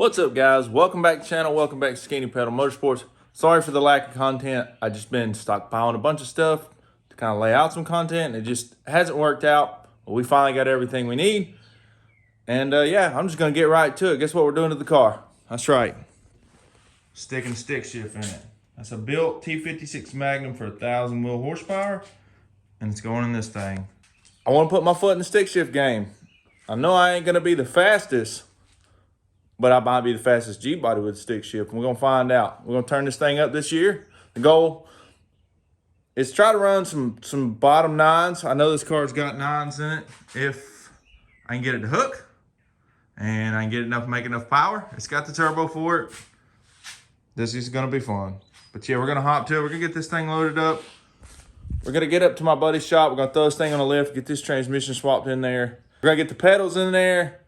What's up, guys? Welcome back to the channel. Welcome back to Skinny Pedal Motorsports. Sorry for the lack of content. I just been stockpiling a bunch of stuff to kind of lay out some content. It just hasn't worked out. But we finally got everything we need. And yeah, I'm just going to get right to it. Guess what we're doing to the car? That's right. Sticking stick shift in it. That's a built T56 Magnum for 1,000 wheel horsepower. And it's going in this thing. I want to put my foot in the stick shift game. I know I ain't going to be the fastest, but I might be the fastest Gbody with stick shift. We're gonna find out. We're gonna turn this thing up this year. The goal is try to run some bottom nines. I know this car's got nines in it. If I can get it to hook and I can get it enough to make enough power. It's got the turbo for it. This is gonna be fun. But yeah, we're gonna hop to it. We're gonna get this thing loaded up. We're gonna get up to my buddy's shop. We're gonna throw this thing on a lift, get this transmission swapped in there. We're gonna get the pedals in there.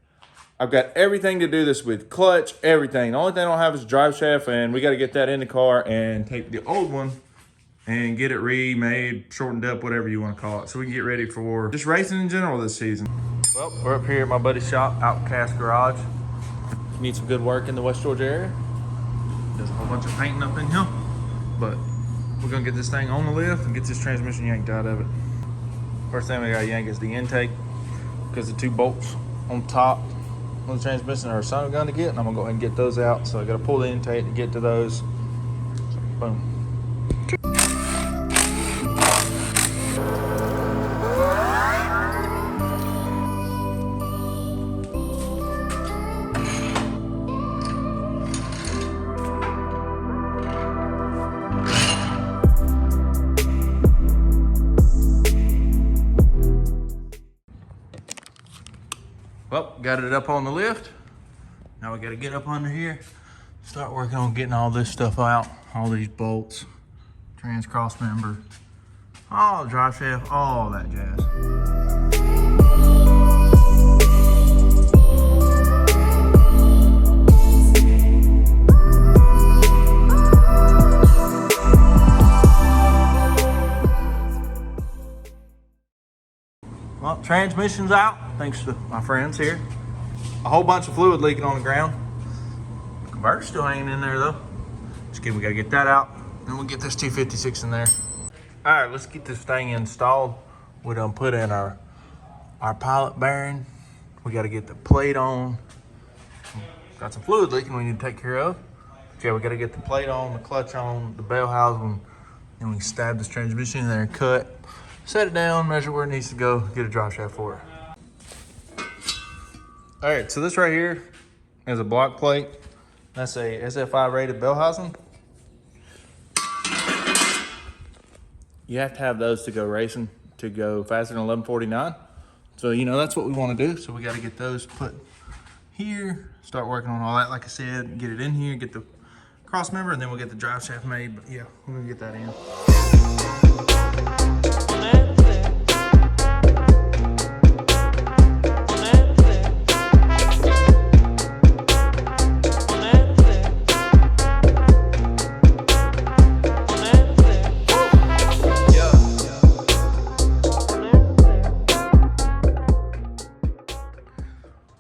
I've got everything to do this with, clutch, everything. The only thing I don't have is drive shaft, and we got to get that in the car and take the old one and get it remade, shortened up, whatever you want to call it, so we can get ready for just racing in general this season. Well, we're up here at my buddy's shop, Outcast Garage. Need some good work in the West Georgia area. Does a whole bunch of painting up in here, but we're gonna get this thing on the lift and get this transmission yanked out of it. First thing we gotta yank is the intake, because the two bolts on top on the transmission are son gun to get, and I'm gonna go ahead and get those out. So I gotta pull the intake to get to those. So, boom. Well, got it up on the lift. Now we got to get up under here, start working on getting all this stuff out, all these bolts, trans cross member, all the drive shaft, all that jazz. Well, transmission's out, thanks to my friends here. A whole bunch of fluid leaking on the ground. The converter's still hanging in there though. Just kidding, we gotta get that out. Then we'll get this T56 in there. All right, let's get this thing installed. We done put in our pilot bearing. We gotta get the plate on. Got some fluid leaking we need to take care of. Yeah, we gotta get the plate on, the clutch on, the bell housing, and we can stab this transmission in there and cut. Set it down, measure where it needs to go, get a drive shaft for it. All right, so this right here is a block plate. That's a SFI rated bell housing. You have to have those to go racing, to go faster than 1149. So, you know, that's what we want to do. So we got to get those put here, start working on all that, like I said, get it in here, get the cross member, and then we'll get the drive shaft made. But yeah, we're gonna get that in.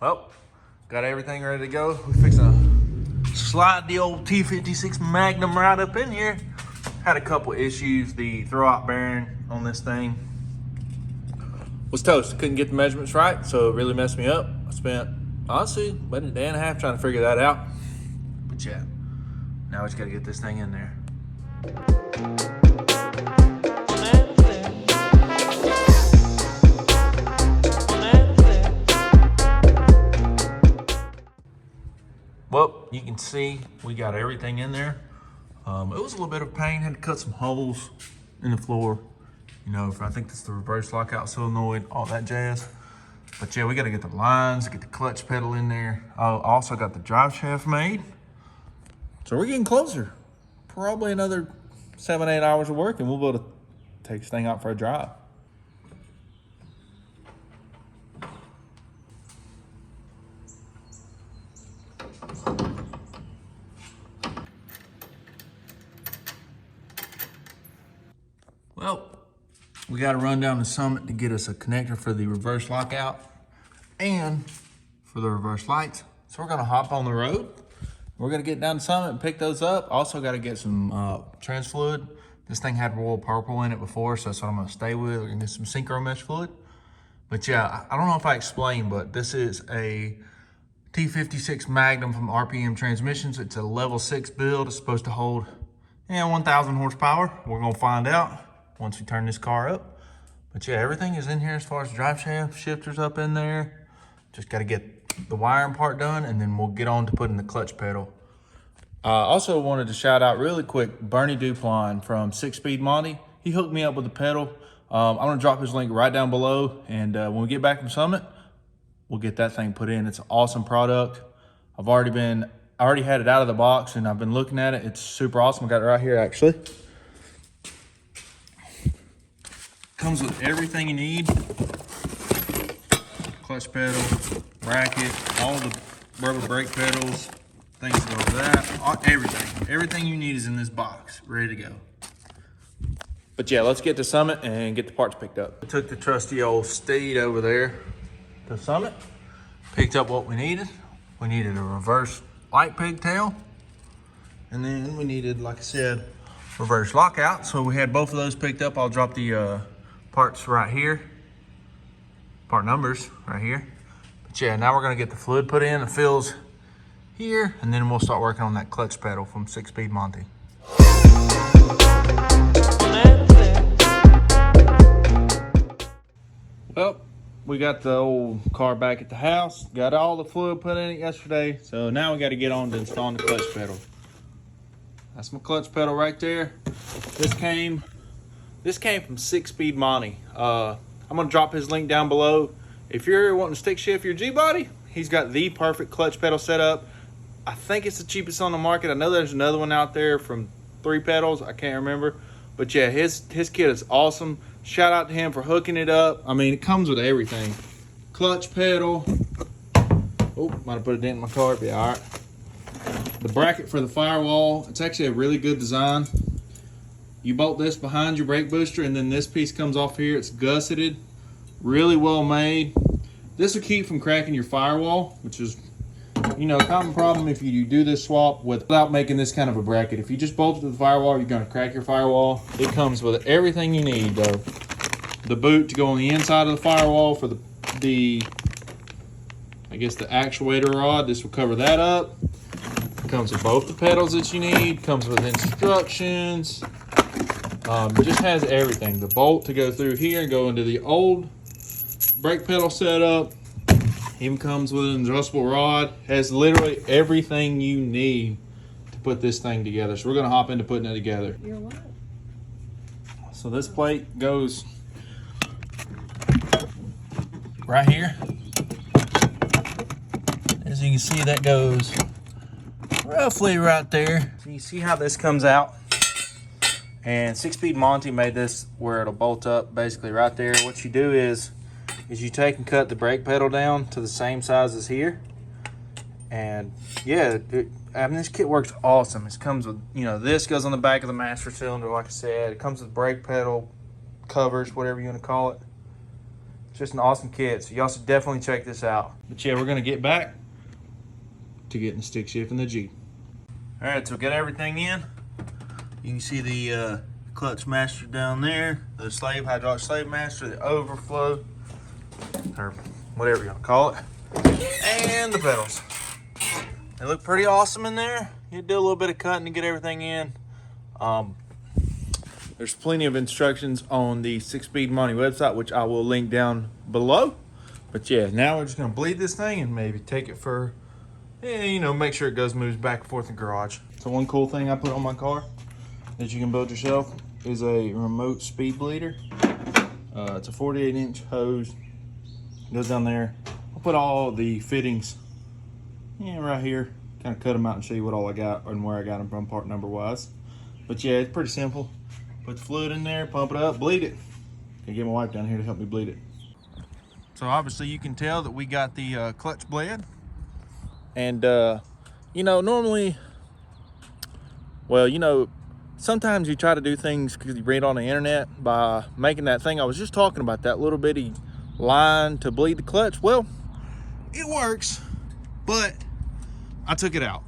Well, got everything ready to go. We're fixing to slide the old T56 Magnum right up in here. Had a couple issues. The throw-out bearing on this thing was toast. Couldn't get the measurements right, so it really messed me up. I spent, honestly, about a day and a half trying to figure that out. But yeah, now we just gotta get this thing in there. Well, you can see we got everything in there. It was a little bit of pain, had to cut some holes in the floor. You know, I think that's the reverse lockout solenoid, all that jazz. But yeah, we gotta get the lines, get the clutch pedal in there. Also got the drive shaft made. So we're getting closer. Probably another 7-8 hours of work and we'll be able to take this thing out for a drive. Well, we got to run down to Summit to get us a connector for the reverse lockout and for the reverse lights. So we're going to hop on the road We're gonna get down to Summit and pick those up. Also gotta get some trans fluid. This thing had royal purple in it before, so that's what I'm gonna stay with. We're gonna get some synchro mesh fluid. But yeah, I don't know if I explained, but this is a T56 Magnum from RPM Transmissions. It's a level 6 build. It's supposed to hold 1,000 horsepower. We're gonna find out once we turn this car up. But yeah, everything is in here as far as drive shaft, shifters up in there. Just gotta get the wiring part done, and then we'll get on to putting the clutch pedal. I also wanted to shout out really quick Bernie Duplon from 6-Speed Monty. He hooked me up with the pedal. I'm gonna drop his link right down below, and when we get back from Summit, we'll get that thing put in. It's an awesome product. I already had it out of the box, and I've been looking at it. It's super awesome. I got it right here, actually. Comes with everything you need. Clutch pedal, bracket, all the rubber brake pedals, things to go with that, everything you need is in this box, ready to go. But yeah, let's get to Summit and get the parts picked up. We took the trusty old Steed over there to Summit, picked up what we needed. We needed a reverse light pigtail, and then we needed, like I said, reverse lockout. So we had both of those picked up. I'll drop the parts right here, part numbers right here. But yeah, now we're gonna get the fluid put in, the fills here, and then we'll start working on that clutch pedal from 6-Speed Monty. Well, we got the old car back at the house, got all the fluid put in it yesterday, so now we got to get on to installing the clutch pedal. That's my clutch pedal right there. This came from 6-Speed Monty. I'm gonna drop his link down below. If you're wanting to stick shift your Gbody, he's got the perfect clutch pedal set up. I think it's the cheapest on the market. I know there's another one out there from 3 pedals. I can't remember. But yeah, his kit is awesome. Shout out to him for hooking it up. I mean, it comes with everything. Clutch pedal. Oh, might have put a dent in my car. Be all right. The bracket for the firewall. It's actually a really good design. You bolt this behind your brake booster, and then this piece comes off here. It's gusseted. Really well made. This will keep from cracking your firewall, which is, you know, a common problem if you do this swap without making this kind of a bracket. If you just bolt it to the firewall, you're going to crack your firewall. It comes with everything you need, though. The boot to go on the inside of the firewall for the I guess the actuator rod. This will cover that up. It comes with both the pedals that you need. Comes with instructions. It just has everything. The bolt to go through here and go into the old brake pedal setup. Even comes with an adjustable rod. Has literally everything you need to put this thing together. So we're gonna hop into putting it together. You're what? So this plate goes right here. As you can see, that goes roughly right there. So you see how this comes out? And 6-Speed Monty made this where it'll bolt up basically right there. What you do is you take and cut the brake pedal down to the same size as here. And yeah, I mean, this kit works awesome. It comes with, you know, this goes on the back of the master cylinder, like I said. It comes with brake pedal covers, whatever you want to call it. It's just an awesome kit, so y'all should definitely check this out. But yeah, we're gonna get back to getting the stick shift in the Jeep. All right, so we got everything in. You can see the clutch master down there, the hydraulic slave master, the overflow, or whatever you want to call it, and the pedals. They look pretty awesome in there. You do a little bit of cutting to get everything in. There's plenty of instructions on the 6-Speed Monty website, which I will link down below. But yeah, now we're just gonna bleed this thing and maybe take it for, you know, make sure it moves back and forth in the garage. So one cool thing I put on my car that you can build yourself is a remote speed bleeder. It's a 48-inch hose. It goes down there. I'll put all the fittings right here. Kind of cut them out and show you what all I got and where I got them from part number wise. But yeah, it's pretty simple. Put the fluid in there, pump it up, bleed it. Can get my wife down here to help me bleed it. So obviously you can tell that we got the clutch bled. And you know, normally, well, you know, sometimes you try to do things because you read on the internet by making that thing I was just talking about, that little bitty line to bleed the clutch. Well, it works, but I took it out.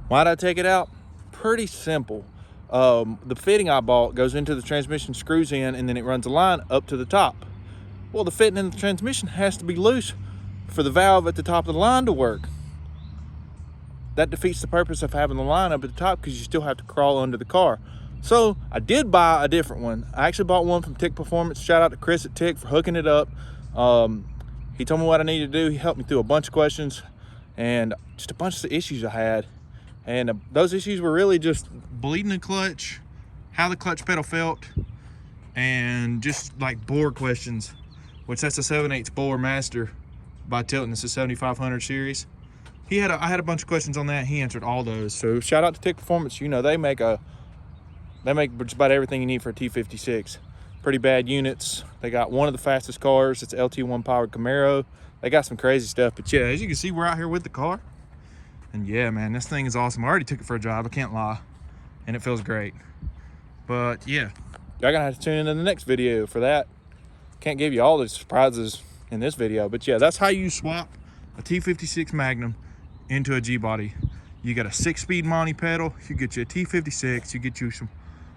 Why'd I take it out? Pretty simple. The fitting I bought goes into the transmission, screws in, and then it runs a line up to the top. Well, the fitting in the transmission has to be loose for the valve at the top of the line to work. That defeats the purpose of having the line up at the top because you still have to crawl under the car. So I did buy a different one. I actually bought one from Tick Performance. Shout out to Chris at Tick for hooking it up. He told me what I needed to do. He helped me through a bunch of questions and just a bunch of issues I had. And those issues were really just bleeding the clutch, how the clutch pedal felt, and just like bore questions, which that's a 7/8 bore master by Tilton. It's a 7500 series. I had a bunch of questions on that. He answered all those. So shout out to Tick Performance. You know, they make just about everything you need for a T56. Pretty bad units. They got one of the fastest cars. It's LT1 powered Camaro. They got some crazy stuff. But yeah, as you can see, we're out here with the car. And yeah, man, this thing is awesome. I already took it for a drive, I can't lie. And it feels great. But yeah, y'all gonna have to tune into the next video for that. Can't give you all the surprises in this video. But yeah, that's how you swap a T56 Magnum into a Gbody. You got a 6-speed Monty pedal, you get you a T56, you get you some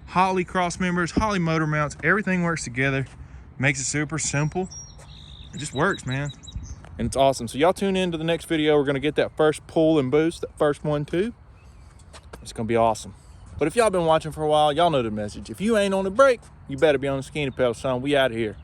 Holley cross members, Holley motor mounts, everything works together, makes it super simple. It just works, man, and it's awesome. So y'all tune in to the next video. We're gonna get that first pull and boost, that first one too. It's gonna be awesome. But if y'all been watching for a while, y'all know the message. If you ain't on the brake, you better be on the skinny pedal, son. We out of here.